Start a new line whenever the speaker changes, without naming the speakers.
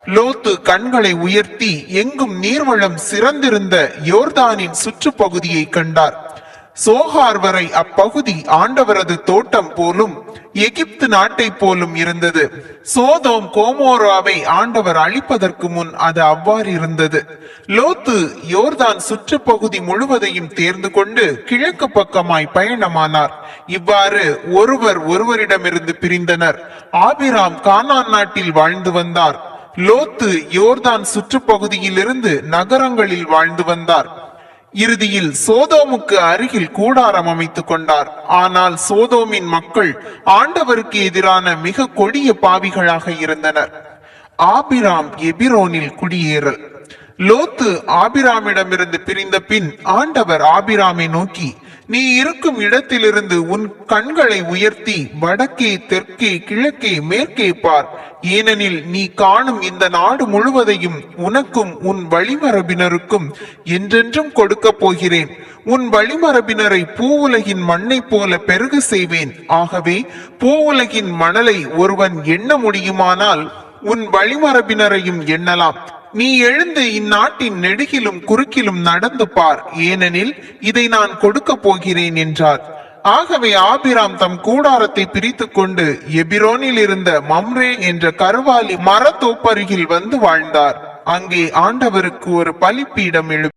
லோத்து கண்களை உயர்த்தி எங்கும் நீர்வளம் சிறந்திருந்த யோர்தானின் சுற்றுப்பகுதியை கண்டார். சோகார் வரை அப்பகுதி ஆண்டவரது தோட்டம் போலும் எகிப்து நாட்டை போலும் இருந்தது. சோதோம் கோமோராவை ஆண்டவர் அழிப்பதற்கு முன் அது அவ்வாறு இருந்தது. லோத்து யோர்தான் சுற்றுப்பகுதி முழுவதையும் தேர்ந்து கொண்டு கிழக்கு பக்கமாய் பயணமானார். இவ்வாறு ஒருவரிடமிருந்து பிரிந்தனர். ஆபிராம் கானான் நாட்டில் வாழ்ந்து வந்தார். லோத்து யோர்தான் சுற்றுப்பகுதியிலிருந்து நகரங்களில் வாழ்ந்து வந்தார். இறுதியில் சோதோமுக்கு அருகில் கூடாரம் அமைத்துக் கொண்டார். ஆனால் சோதோமின் மக்கள் ஆண்டவருக்கு எதிரான மிக கொடிய பாவிகளாக இருந்தனர். ஆபிராம் எபிரோனில் குடியேறல். லோத்து ஆபிராமிடமிருந்து பிரிந்த பின் ஆண்டவர் ஆபிராமை நோக்கி, நீ இருக்கும் இடத்திலிருந்து உன் கண்களை உயர்த்தி வடக்கே தெற்கே கிழக்கே மேற்கே பார். ஏனெனில் நீ காணும் இந்த நாடு முழுவதையும் உனக்கும் உன் வழிமரபினருக்கும் என்றென்றும் கொடுக்க போகிறேன். உன் வழிமரபினரை பூவுலகின் மண்ணை போல பெருக செய்வேன். ஆகவே பூவுலகின் மணலை ஒருவன் எண்ண முடியுமானால் உன் வழிமரபினரையும் எண்ணலாம். நீ எழுந்து இந்நாட்டின் நெடுகிலும் குறுக்கிலும் நடந்து பார். ஏனெனில் இதை நான் கொடுக்க போகிறேன் என்றார். ஆகவே ஆபிராம் தம் கூடாரத்தை பிரித்துக் கொண்டு எபிரோனில் இருந்த மம்ரே என்ற கருவாலி மரத்தோப்பருகில் வந்து வாழ்ந்தார். அங்கே ஆண்டவருக்கு ஒரு பலிப்பீடம் எழுப்பி